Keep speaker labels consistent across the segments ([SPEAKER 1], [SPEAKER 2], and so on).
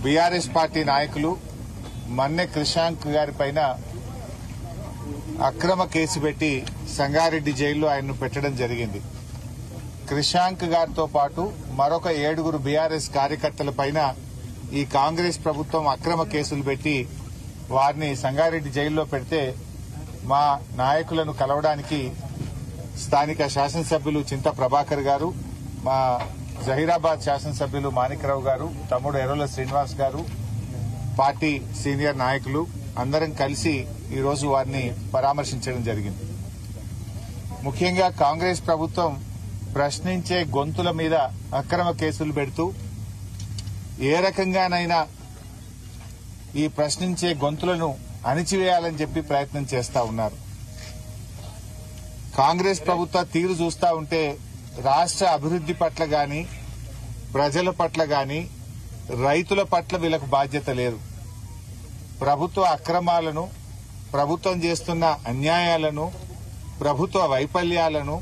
[SPEAKER 1] BRS party నాయకులు మన్నె క్రిషాంక్ గారి పైన అక్రమ కేసు పెట్టి సంగారెడ్డి జైల్లో ఆయన్ను పెట్టడం జరిగింది. క్రిషాంక్ గారితో పాటు మరొక 7 బీఆర్ఎస్ కార్యకర్తల పైన ఈ కాంగ్రెస్ ప్రభుత్వం అక్రమ కేసులు పెట్టి వారిని సంగారెడ్డి జైల్లో పెడితే మా నాయకులను కలవడానికి స్థానిక శాసనసభ్యులు చింత ప్రభాకర్ గారు, మా జహీరాబాద్ శాసనసభ్యులు మాణిక్రావు గారు, తమ్ముడు ఎర్రల శ్రీనివాస్ గారు, పార్టీ సీనియర్ నాయకులు అందరం కలిసి ఈరోజు వారిని పరామర్శించడం జరిగింది. ముఖ్యంగా కాంగ్రెస్ ప్రభుత్వం ప్రశ్నించే గొంతుల మీద అక్రమ కేసులు పెడుతూ ఏ రకంగానైనా ఈ ప్రశ్నించే గొంతులను అణిచివేయాలని చెప్పి ప్రయత్నం చేస్తా ఉన్నారు. కాంగ్రెస్ ప్రభుత్వ తీరు చూస్తా ఉంటే రాష్ట్ర అభివృద్ది పట్ల గాని, ప్రజల పట్ల గాని, రైతుల పట్ల వీళ్ళకు బాధ్యత లేదు. ప్రభుత్వ అక్రమాలను, ప్రభుత్వం చేస్తున్న అన్యాయాలను, ప్రభుత్వ వైఫల్యాలను,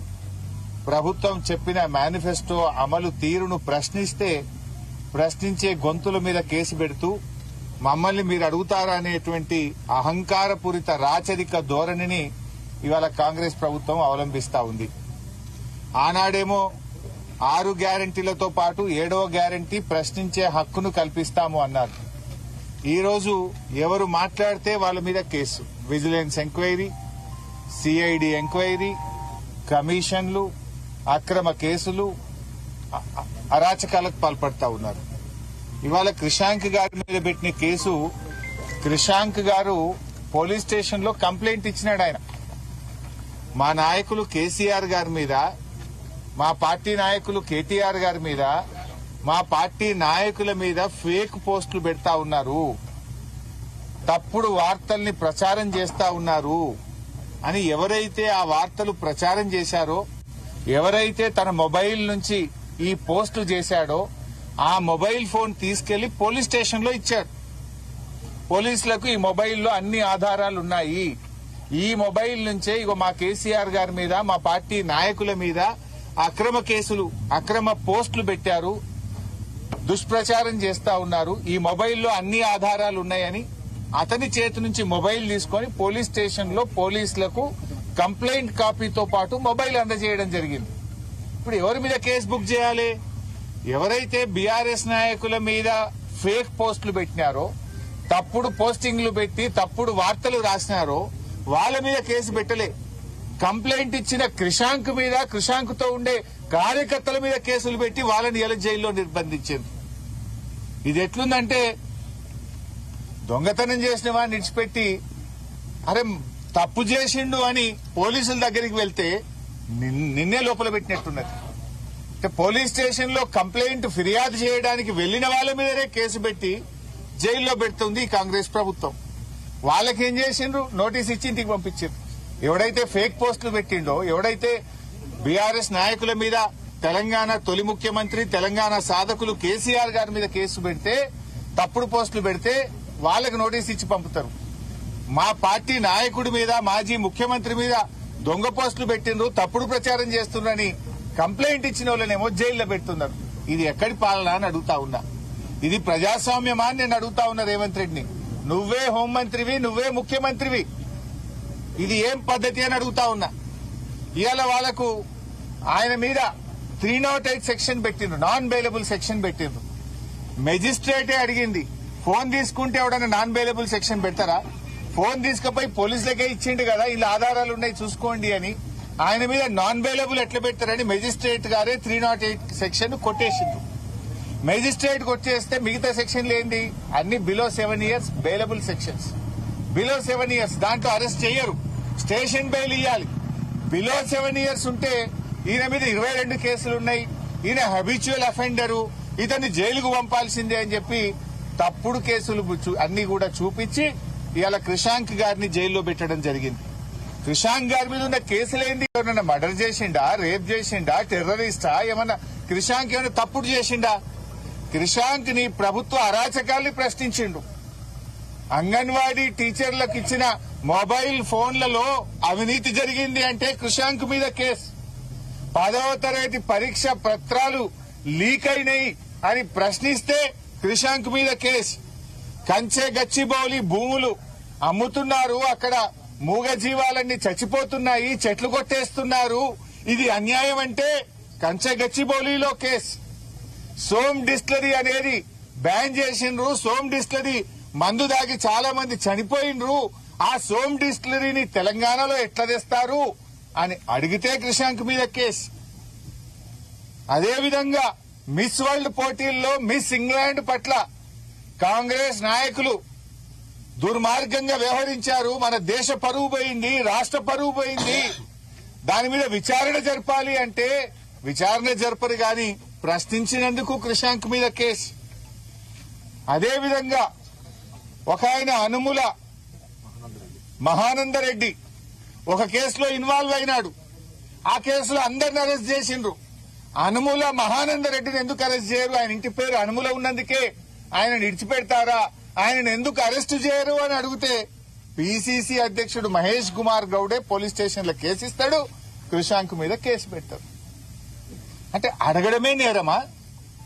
[SPEAKER 1] ప్రభుత్వం చెప్పిన మేనిఫెస్టో అమలు తీరును ప్రశ్నించే గొంతుల మీద కేసు పెడుతూ మమ్మల్ని మీరు అడుగుతారా అనేటువంటి అహంకారపూరిత రాచరిక ధోరణిని ఇవాళ కాంగ్రెస్ ప్రభుత్వం అవలంబిస్తా ఉంది. ఆనాడేమో 6 గ్యారంటీలతో పాటు 7వ గ్యారంటీ ప్రశ్నించే హక్కును కల్పిస్తాము అన్నారు. ఈ రోజు ఎవరు మాట్లాడితే వాళ్ళ మీద case, vigilance enquiry, CID enquiry, కమిషన్లు, అక్రమ కేసులు, అరాచకాలకు పాల్పడతా ఉన్నారు. ఇవాళ క్రిషాంక్ గారి మీద పెట్టిన కేసు, క్రిషాంక్ గారు పోలీస్ స్టేషన్ లో కంప్లైంట్ ఇచ్చినాడు. ఆయన మా నాయకులు కేసీఆర్ గారి మీద, మా పార్టీ నాయకులు కేటీఆర్ గారి మీద, మా పార్టీ నాయకుల మీద ఫేక్ పోస్టులు పెడతా ఉన్నారు, తప్పుడు వార్తల్ని ప్రచారం చేస్తా ఉన్నారు అని ఎవరైతే ఆ వార్తలు ప్రచారం చేశారో, ఎవరైతే తన మొబైల్ నుంచి ఈ పోస్టులు చేశాడో ఆ మొబైల్ ఫోన్ తీసుకెళ్లి పోలీస్ స్టేషన్ లో ఇచ్చాడు. పోలీసులకు ఈ మొబైల్లో అన్ని ఆధారాలు ఉన్నాయి, ఈ మొబైల్ నుంచే ఇగో మా కేసీఆర్ గారి మీద, మా పార్టీ నాయకుల మీద అక్రమ కేసులు, అక్రమ పోస్టులు పెట్టారు, దుష్ప్రచారం చేస్తా ఉన్నారు, ఈ మొబైల్లో అన్ని ఆధారాలు ఉన్నాయని అతని చేతి నుంచి మొబైల్ తీసుకుని పోలీస్ స్టేషన్ లో పోలీసులకు కంప్లైంట్ కాపీతో పాటు మొబైల్ అందజేయడం జరిగింది. ఇప్పుడు ఎవరి మీద కేసు బుక్ చేయాలి? ఎవరైతే బీఆర్ఎస్ నాయకుల మీద ఫేక్ పోస్టులు పెట్టినారో, తప్పుడు పోస్టింగ్లు పెట్టి తప్పుడు వార్తలు రాసినారో వాళ్ళ మీద కేసు పెట్టలే. కంప్లైంట్ ఇచ్చిన క్రిషాంక్ మీద, క్రిషాంక్ తో ఉండే కార్యకర్తల మీద కేసులు పెట్టి వాళ్ళని ఎలా జైల్లో నిర్బంధించింది. ఇది ఎట్లుందంటే దొంగతనం చేసిన వాడిని విడిచిపెట్టి అరే తప్పు చేసిండు అని పోలీసుల దగ్గరికి వెళ్తే నిన్నే లోపల పెట్టినట్టున్నది. అంటే పోలీస్ స్టేషన్ లో కంప్లైంట్ ఫిర్యాదు చేయడానికి వెళ్లిన వాళ్ళ మీదనే కేసు పెట్టి జైల్లో పెడుతుంది ఈ కాంగ్రెస్ ప్రభుత్వం. వాళ్ళకేం చేసిండ్రు? నోటీస్ ఇచ్చి ఇంటికి పంపించారు. ఎవడైతే ఫేక్ పోస్టులు పెట్టిండో, ఎవడైతే బీఆర్ఎస్ నాయకుల మీద, తెలంగాణ తొలి ముఖ్యమంత్రి, తెలంగాణ సాధకులు కేసీఆర్ గారి మీద కేసు పెడితే, తప్పుడు పోస్టులు పెడితే వాళ్ళకి నోటీస్ ఇచ్చి పంపుతారు. మా పార్టీ నాయకుడి మీద, మాజీ ముఖ్యమంత్రి మీద దొంగ పోస్టులు పెట్టిండ్రు, తప్పుడు ప్రచారం చేస్తున్నారని కంప్లైంట్ ఇచ్చిన వాళ్ళనేమో జైల్లో పెడుతున్నారు. ఇది ఎక్కడి పాలన అని అడుగుతా ఉన్నా. ఇది ప్రజాస్వామ్యమా అని నేను అడుగుతా ఉన్నా రేవంత్ రెడ్డిని. నువ్వే హోంమంత్రివి, నువ్వే ముఖ్యమంత్రివి, ఇది ఏం పద్ధతి అని అడుగుతా ఉన్నా. ఇవాళ వాళ్లకు ఆయన మీద 308 సెక్షన్ పెట్టిండ్రు, నాన్ బెయిలబుల్ సెక్షన్ పెట్టిండ్రు. మెజిస్ట్రేటే అడిగింది, ఫోన్ తీసుకుంటే ఎవడన్నా నాన్ బెయిలబుల్ సెక్షన్ పెడతారా? ఫోన్ తీసుకుపోయి పోలీసులకే ఇచ్చిండు కదా, ఇలా ఆధారాలు ఉన్నాయి చూసుకోండి అని. ఆయన మీద నాన్ బెయిలబుల్ ఎట్లా పెడతారని మెజిస్ట్రేట్ గారే 308 సెక్షన్ కొట్టేసిండ్రు. మెజిస్ట్రేట్ కొట్టేస్తే మిగతా సెక్షన్లు ఏంటి? అన్ని below 7 years bailable sections. Below 7 years దాంట్లో అరెస్ట్ చేయరు, స్టేషన్ బెయిల్ ఇవ్వాలి. బిలో 7 years ఉంటే ఈయన మీద 22 కేసులున్నాయి, ఈయన హ్యాబిచువల్ అఫెండరు, ఇతన్ని జైలుకు పంపాల్సిందే అని చెప్పి తప్పుడు కేసులు అన్ని కూడా చూపించి ఇవాళ క్రిషాంక్ గారిని జైల్లో పెట్టడం జరిగింది. క్రిషాంక్ గారి మీద ఉన్న కేసులేంటి? ఎవరన్నా మర్డర్ చేసిండా, రేప్ చేసిండా, టెర్రరిస్టా, ఏమన్నా క్రిషాంక్ ఏమైనా తప్పుడు చేసిండా? క్రిషాంక్ ని ప్రభుత్వ అరాచకాల్ని ప్రశ్నించిండు. అంగన్వాడీ టీచర్లకు ఇచ్చిన మొబైల్ ఫోన్లలో అవినీతి జరిగింది అంటే క్రిషాంక్ మీద కేసు. 10వ తరగతి పరీక్ష పత్రాలు లీక్ అయినాయి అని ప్రశ్నిస్తే క్రిషాంక్ మీద కేసు. కంచె గచ్చిబౌలి భూములు అమ్ముతున్నారు, అక్కడ మూగ జీవాలన్నీ చచ్చిపోతున్నాయి, చెట్లు కొట్టేస్తున్నారు, ఇది అన్యాయం అంటే కంచె గచ్చిబౌలిలో కేసు. సోమ్ డిస్టిలరీ అనేది బ్యాన్ చేసిండ్రు, సోమ్ డిస్టిలరీ మందు దాగి చాలా మంది చనిపోయినరు, ఆ సోమ్ డిస్టిలరీని తెలంగాణలో ఎట్లా తెస్తారు అని అడిగితే క్రిషాంక్ మీద కేసు. అదేవిధంగా మిస్ వరల్డ్ పోటీల్లో మిస్ ఇంగ్లాండ్ పట్ల కాంగ్రెస్ నాయకులు దుర్మార్గంగా వ్యవహరించారు, మన దేశ పరువు పోయింది, రాష్ట్ర పరువు పోయింది, దాని మీద విచారణ జరపాలి అంటే విచారణ జరపరు గాని ప్రశ్నించినందుకు క్రిషాంక్ మీద కేసు. అదేవిధంగా ఒక ఆయన అనుముల మహానందరెడ్డి ఒక కేసులో ఇన్వాల్వ్ అయినాడు, ఆ కేసులో అందరిని అరెస్ట్ చేసిండ్రు. అనుముల మహానందరెడ్డిని ఎందుకు అరెస్ట్ చేయరు? ఆయన ఇంటి పేరు అనుముల ఉన్నందుకే ఆయన విడిచిపెడతారా? ఆయనను ఎందుకు అరెస్ట్ చేయరు అని అడిగితే పిసిసి అధ్యక్షుడు మహేష్ కుమార్ గౌడే పోలీస్ స్టేషన్ లో కేసు ఇస్తాడు, క్రిషాంక్ మీద కేసు పెడతాడు. అంటే అడగడమే నేరమా?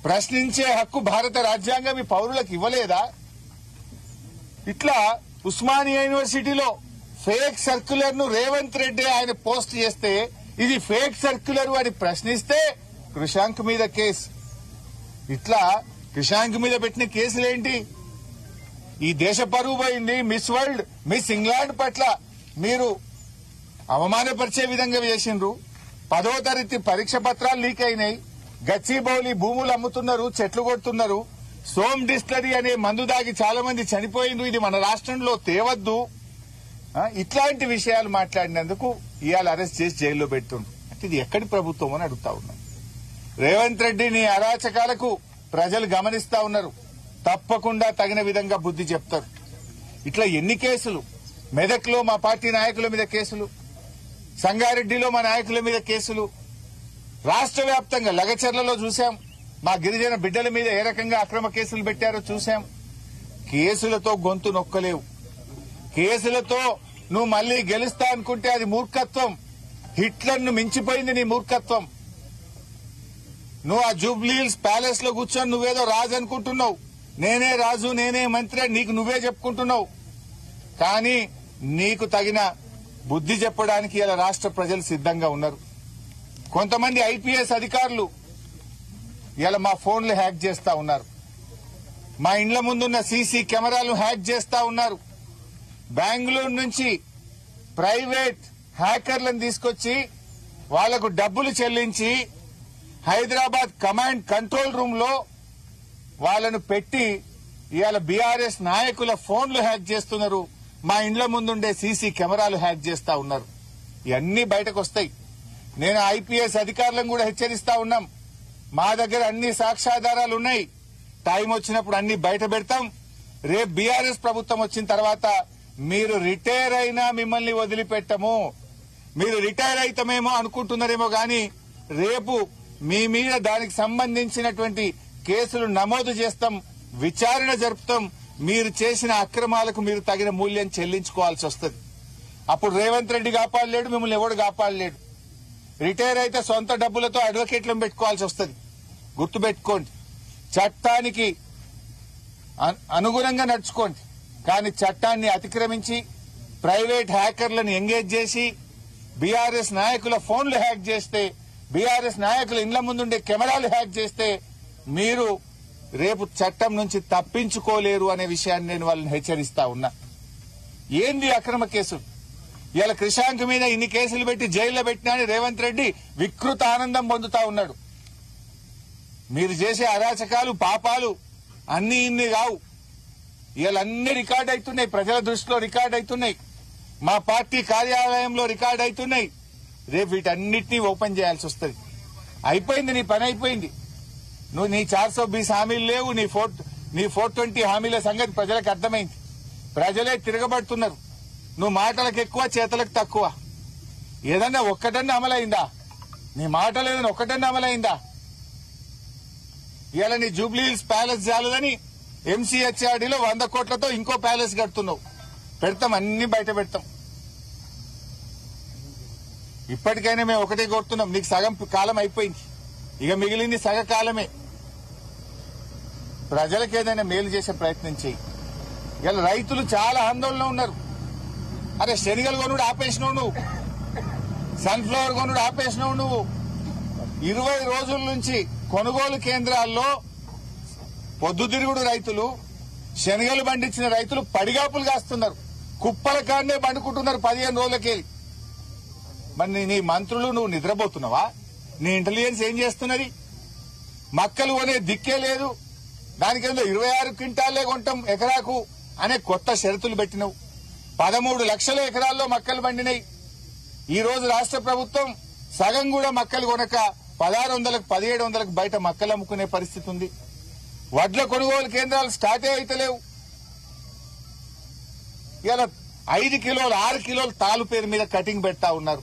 [SPEAKER 1] ప్రశ్నించే హక్కు భారత రాజ్యాంగం ఈ పౌరులకు ఇవ్వలేదా? ఇట్లా ఉస్మానియా యూనివర్సిటీలో ఫేక్ సర్క్యులర్ ను రేవంత్ రెడ్డి ఆయన పోస్ట్ చేస్తే ఇది ఫేక్ సర్క్యులర్ అని ప్రశ్నిస్తే క్రిషాంక్ మీద కేసు. ఇట్లా క్రిషాంక్ మీద పెట్టిన కేసులేంటి? ఈ దేశ పరువు పోయింది, మిస్ వరల్డ్ మిస్ ఇంగ్లాండ్ పట్ల మీరు అవమానపరిచే విధంగా చేసిండ్రు, 10వ తరగతి పరీక్ష పత్రాలు లీక్ అయినాయి, గచ్చిబౌలి భూములు అమ్ముతున్నారు, చెట్లు కొడుతున్నారు, సోమ్ డిస్టిలరీ అనే మందు దాగి చాలా మంది చనిపోయిండ్రు, ఇది మన రాష్ట్రంలో తేవద్దు, ఇట్లాంటి విషయాలు మాట్లాడినందుకు ఇవాళ అరెస్ట్ చేసి జైల్లో పెడుతుండ్రు. అంటే ఇది ఎక్కడి ప్రభుత్వం అని అడుగుతా ఉన్నాం. రేవంత్ రెడ్డిని అరాచకాలకు ప్రజలు గమనిస్తా ఉన్నారు, తప్పకుండా తగిన విధంగా బుద్ధి చెప్తారు. ఇట్లా ఎన్ని కేసులు, మెదక్లో మా పార్టీ నాయకుల మీద కేసులు, సంగారెడ్డిలో మా నాయకుల మీద కేసులు, రాష్ట్ర వ్యాప్తంగా లగచర్లలో చూశాం, మా గిరిజన బిడ్డల మీద ఏ రకంగా అక్రమ కేసులు పెట్టారో చూశాం. కేసులతో గొంతు నొక్కలేవు, కేసులతో నువ్వు మళ్లీ గెలుస్తా అనుకుంటే అది మూర్ఖత్వం. హిట్లర్ను మించిపోయింది నీ మూర్ఖత్వం. నువ్వు ఆ జూబ్లీహిల్స్ ప్యాలెస్ లో కూర్చొని నువ్వేదో రాజు అనుకుంటున్నావు, నేనే రాజు నేనే మంత్రి నీకు నువ్వే చెప్పుకుంటున్నావు. కానీ నీకు తగిన బుద్ధి చెప్పడానికి ఇలా రాష్ట్ర ప్రజలు సిద్ధంగా ఉన్నారు. కొంతమంది ఐపీఎస్ అధికారులు ఇలా మా ఫోన్లు హ్యాక్ చేస్తా ఉన్నారు, మా ఇండ్ల ముందున్న సీసీ కెమెరాలు హ్యాక్ చేస్తా ఉన్నారు. బెంగళూరు నుంచి ప్రైవేట్ హ్యాకర్లను తీసుకొచ్చి వాళ్లకు డబ్బులు చెల్లించి హైదరాబాద్ కమాండ్ కంట్రోల్ రూమ్ లో వాళ్లను పెట్టి ఇవాళ బీఆర్ఎస్ నాయకుల ఫోన్లు హ్యాక్ చేస్తున్నారు, మా ఇండ్ల ముందుండే సీసీ కెమెరాలు హ్యాక్ చేస్తా ఉన్నారు. ఇవన్నీ బయటకు వస్తాయి. నేను ఐపీఎస్ అధికారులను కూడా హెచ్చరిస్తా ఉన్నాం, మా దగ్గర అన్ని సాక్ష్యాధారాలు ఉన్నాయి, టైం వచ్చినప్పుడు అన్ని బయట పెడతాం. రేపు బీఆర్ఎస్ ప్రభుత్వం వచ్చిన తర్వాత మీరు రిటైర్ అయినా మిమ్మల్ని వదిలిపెట్టము. మీరు రిటైర్ అయితమేమో అనుకుంటున్నారేమో గాని రేపు మీ మీద దానికి సంబంధించినటువంటి కేసులు నమోదు చేస్తాం, విచారణ జరుపుతాం. మీరు చేసిన అక్రమాలకు మీరు తగిన మూల్యం చెల్లించుకోవాల్సి వస్తుంది. అప్పుడు రేవంత్ రెడ్డి కాపాడలేడు, మిమ్మల్ని ఎవడు కాపాడలేడు. రిటైర్ అయితే సొంత డబ్బులతో అడ్వకేట్లను పెట్టుకోవాల్సి వస్తుంది. గుర్తుపెట్టుకోండి, చట్టానికి అనుగుణంగా నడుచుకోండి. కానీ చట్టాన్ని అతిక్రమించి ప్రైవేట్ హ్యాకర్లను ఎంగేజ్ చేసి బీఆర్ఎస్ నాయకుల ఫోన్లు హ్యాక్ చేస్తే, బీఆర్ఎస్ నాయకుల ఇండ్ల ముందుండే కెమెరాలు హ్యాక్ చేస్తే మీరు రేపు చట్టం నుంచి తప్పించుకోలేరు అనే విషయాన్ని నేను వాళ్ళని హెచ్చరిస్తా ఉన్నా. ఏంది అక్రమ కేసులు? ఇలా క్రిషాంక్ మీద ఇన్ని కేసులు పెట్టి జైల్లో పెట్టినా అని రేవంత్ రెడ్డి వికృత ఆనందం పొందుతా ఉన్నాడు. మీరు చేసే అరాచకాలు పాపాలు అన్ని ఇన్ని కావు, ఇవన్నీ రికార్డ్ అవుతున్నాయి, ప్రజల దృష్టిలో రికార్డ్ అవుతున్నాయి, మా పార్టీ కార్యాలయంలో రికార్డ్ అవుతున్నాయి. రేపు వీటన్నిటినీ ఓపెన్ చేయాల్సి వస్తుంది. అయిపోయింది, నీ పని అయిపోయింది. నువ్వు నీ 420 హామీలు లేవు, నీ 420 హామీల సంగతి ప్రజలకు అర్థమైంది. ప్రజలే తిరగబడుతున్నారు. నువ్వు మాటలకు ఎక్కువ, చేతలకు తక్కువ. ఏదన్నా ఒక్కటన్నా అమలైందా? నీ మాటలు ఏదైనా ఒక్కటన్నా అమలైందా? ఇలా నీ జూబ్లీహిల్స్ ప్యాలెస్ చాలదని ఎంసీహెచ్ఆర్డీలో 100 కోట్లతో ఇంకో ప్యాలెస్ కడుతున్నావు. పెడతాం, అన్ని బయట పెడతాం. ఇప్పటికైనా మేము ఒకటే కోరుతున్నాం, నీకు సగం కాలం అయిపోయింది, ఇక మిగిలింది సగ కాలమే. ప్రజలకు ఏదైనా మేలు చేసే ప్రయత్నం చేయి. ఇలా రైతులు చాలా ఆందోళన ఉన్నారు. అరే శనగలు కొనుడు ఆపేసినావు నువ్వు, సన్ఫ్లవర్ కొనుడు ఆపేసినావు నువ్వు. 20 రోజుల నుంచి కొనుగోలు కేంద్రాల్లో పొద్దుతిరుగుడు రైతులు, శనగలు పండించిన రైతులు పడిగాపులు కాస్తున్నారు. కుప్పల కాడనే పండుకుంటున్నారు 15 రోజులకెళ్ళి. మరి నీ మంత్రులు నువ్వు నిద్రపోతున్నావా? నీ ఇంటెలిజెన్స్ ఏం చేస్తున్నది? మక్కలు కొనే దిక్కే లేదు. దానికేందో 26 క్వింటాలే కొంటాం ఎకరాకు అనే కొత్త షరతులు పెట్టినవు. 13 లక్షల ఎకరాల్లో మక్కలు పండినాయి. ఈ రోజు రాష్ట్ర ప్రభుత్వం సగం కూడా మక్కలు కొనక 1600కు 1700కు బయట మక్కలు అమ్ముకునే పరిస్థితి ఉంది. వడ్ల కొనుగోలు కేంద్రాలు స్టార్టే అయితలేవు. ఇలా 5 కిలోలు 6 కిలోలు తాలు పేరు మీద కటింగ్ పెడతా ఉన్నారు.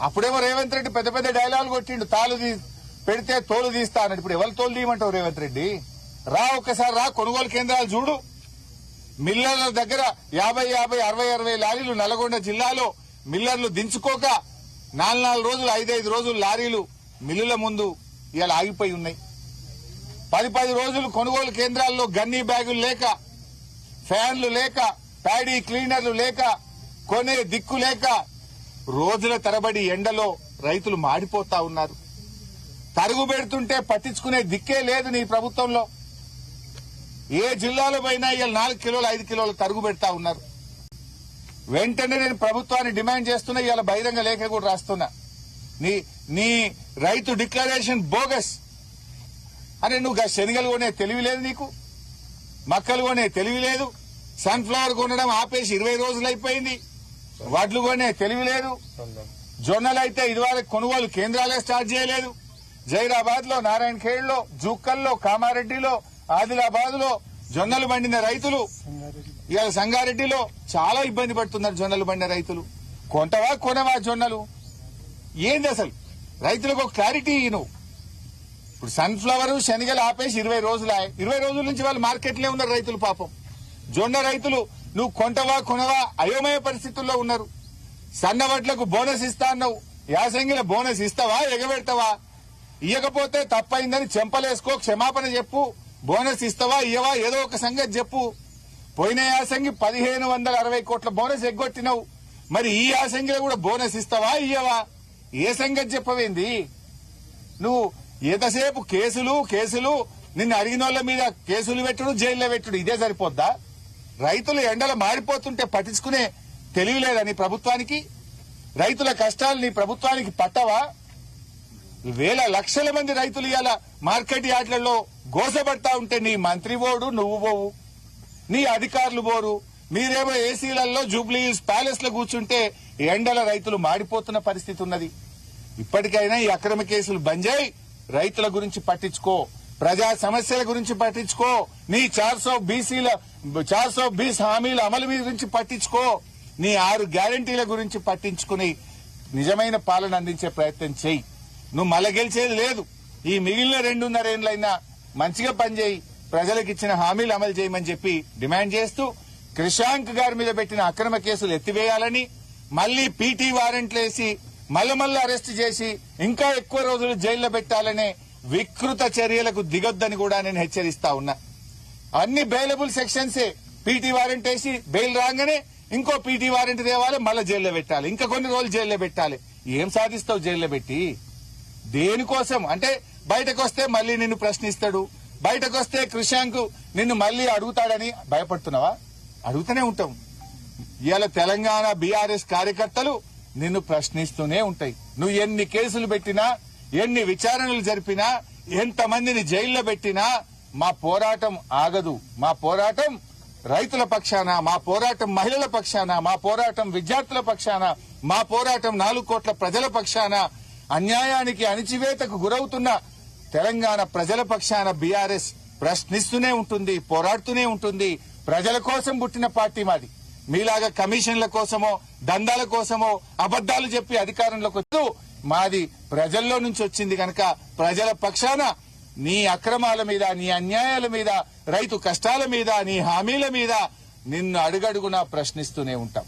[SPEAKER 1] అప్పుడేమో రేవంత్ రెడ్డి పెద్ద పెద్ద డైలాగులు కొట్టిండు, తాలు పెడితే తోలు తీస్తా అన్నాడు. ఇప్పుడు ఎవరు తోలు తీయమంటావు రేవంత్ రెడ్డి? రా ఒక్కసారి రా, కొనుగోలు కేంద్రాలు చూడు. మిల్లర్ల దగ్గర 50, 60 లారీలు నల్గొండ జిల్లాలో మిల్లర్లు దించుకోక 4 రోజులు 5 రోజులు లారీలు మిల్లుల ముందు ఇవాళ ఆగిపోయి ఉన్నాయి. 10 రోజులు కొనుగోలు కేంద్రాల్లో గన్నీ బ్యాగులు లేక, ఫ్యాన్లు లేక, ప్యాడీ క్లీనర్లు లేక, కొనే దిక్కు లేక రోజుల తరబడి ఎండలో రైతులు మాడిపోతా ఉన్నారు. తరుగు పెడుతుంటే పట్టించుకునే దిక్కే లేదు నీ ప్రభుత్వంలో. ఏ జిల్లాలో పోయినా ఇవాళ 4 కిలోలు 5 కిలోలు తరుగు పెడతా ఉన్నారు. వెంటనే నేను ప్రభుత్వాన్ని డిమాండ్ చేస్తున్నా, ఇవాళ బహిరంగ లేఖ కూడా రాస్తున్నా. నీ రైతు డిక్లరేషన్ బోగస్. అరే నువ్వు శనగలు కొనే తెలివి లేదు నీకు, మక్కలు కొనే తెలివి లేదు, సన్ఫ్లవర్ కొనడం ఆపేసి 20 రోజులు అయిపోయింది, వడ్లు కొనే తెలివి లేదు. జొన్నలు అయితే ఇదివరకు కొనుగోలు కేంద్రాలే స్టార్ట్ చేయలేదు. జైరాబాద్ లో, నారాయణ ఖేడ్లో, జూక్కల్లో, కామారెడ్డిలో, ఆదిలాబాద్ లో జొన్నలు పండిన రైతులు ఇవాళ సంగారెడ్డిలో చాలా ఇబ్బంది పడుతున్నారు. జొన్నలు పండిన రైతులు కొంటవా కొనవా జొన్నలు? ఏంది అసలు? రైతులకు ఒక క్లారిటీ నువ్వు. ఇప్పుడు సన్ఫ్లవర్ శనగలు ఆపేసి 20 రోజులు 20 రోజుల నుంచి వాళ్ళు మార్కెట్లే ఉన్నారు రైతులు. పాపం జొన్న రైతులు నువ్వు కొంటవా కొనవా అయోమయ పరిస్థితుల్లో ఉన్నారు. సన్న వడ్లకు బోనస్ ఇస్తా అన్నావు, యాసంగిల బోనస్ ఇస్తావా ఎగబెడతావా? ఇయ్యకపోతే తప్పైందని చెంపలేసుకో, క్షమాపణ చెప్పు. బోనస్ ఇస్తావా ఇయ్యవా ఏదో ఒక సంగతి చెప్పు. పోయిన యాసంగి 1560 కోట్ల బోనస్ ఎగ్గొట్టినావు. మరి ఈ యాసంగిలో కూడా బోనస్ ఇస్తావా ఇయ్యవా? ఏ సంగతి చెప్పవేంది నువ్వు? ఎంతసేపు కేసులు నిన్ను అడిగిన వాళ్ళ మీద కేసులు పెట్టుడు, జైల్లో పెట్టుడు, ఇదే సరిపోద్దా? రైతులు ఎండలు మారిపోతుంటే పట్టించుకునే తెలివి లేదా నీ ప్రభుత్వానికి? రైతుల కష్టాలు నీ ప్రభుత్వానికి పట్టవా? వేల లక్షల మంది రైతులు ఇవాళ మార్కెట్ యార్డ్లలో గోసపడతా ఉంటే నీ మంత్రి పోడు, నువ్వు పోవు, నీ అధికారులు పోరు. మీరేమో ఏసీలలో జూబ్లీహిల్స్ ప్యాలెస్ లో కూర్చుంటే ఎండల రైతులు మాడిపోతున్న పరిస్థితి ఉన్నది. ఇప్పటికైనా ఈ అక్రమ కేసులు బంద్ చేయి, రైతుల గురించి పట్టించుకో, ప్రజా సమస్యల గురించి పట్టించుకో, నీ 420 హామీల అమలు గురించి పట్టించుకో, నీ 6 గ్యారంటీల గురించి పట్టించుకుని నిజమైన పాలన అందించే ప్రయత్నం చేయి. నువ్వు మళ్ళా గెలిచేది లేదు. ఈ మిగిలిన 2.5 ఏళ్లైనా మంచిగా పనిచేయి, ప్రజలకు ఇచ్చిన హామీలు అమలు చేయమని చెప్పి డిమాండ్ చేస్తూ క్రిషాంక్ గారి మీద పెట్టిన అక్రమ కేసులు ఎత్తివేయాలని, మళ్లీ పీటీ వారెంట్లు వేసి మళ్ళీ అరెస్ట్ చేసి ఇంకా ఎక్కువ రోజులు జైల్లో పెట్టాలనే వికృత చర్యలకు దిగొద్దని కూడా నేను హెచ్చరిస్తా ఉన్నా. అన్ని బెయిలబుల్ సెక్షన్సే. పీటీ వారెంట్ వేసి బెయిల్ రాగానే ఇంకో పీటీ వారెంట్ తేవాలి, మళ్ళీ జైల్లో పెట్టాలి, ఇంకా కొన్ని రోజులు జైల్లో పెట్టాలి. ఏం సాధిస్తావు జైల్లో పెట్టి? దేనికోసం అంటే బయటకు వస్తే మళ్లీ నిన్ను ప్రశ్నిస్తాడు, బయటకు వస్తే క్రిషాంక్ నిన్ను మళ్లీ అడుగుతాడని భయపడుతున్నావా? అడుగుతూనే ఉంటాం. ఇవాళ తెలంగాణ బీఆర్ఎస్ కార్యకర్తలు నిన్ను ప్రశ్నిస్తూనే ఉంటాయి. నువ్వు ఎన్ని కేసులు పెట్టినా, ఎన్ని విచారణలు జరిపినా, ఎంతమందిని జైల్లో పెట్టినా మా పోరాటం ఆగదు. మా పోరాటం రైతుల పక్షాన, మా పోరాటం మహిళల పక్షాన, మా పోరాటం విద్యార్థుల పక్షాన, మా పోరాటం 4 కోట్ల ప్రజల పక్షాన, అన్యాయానికి అణిచివేతకు గురవుతున్న తెలంగాణ ప్రజల పక్షాన బీఆర్ఎస్ ప్రశ్నిస్తూనే ఉంటుంది, పోరాడుతూనే ఉంటుంది. ప్రజల కోసం పుట్టిన పార్టీ మాది. మీలాగా కమిషన్ల కోసమో, దందాల కోసమో అబద్దాలు చెప్పి అధికారంలోకి వస్తూ మాది ప్రజల్లో నుంచి వచ్చింది కనుక ప్రజల పక్షాన నీ అక్రమాల మీద, నీ అన్యాయాల మీద, రైతు కష్టాల మీద, నీ హామీల మీద నిన్ను అడుగడుగునా ప్రశ్నిస్తూనే ఉంటాం.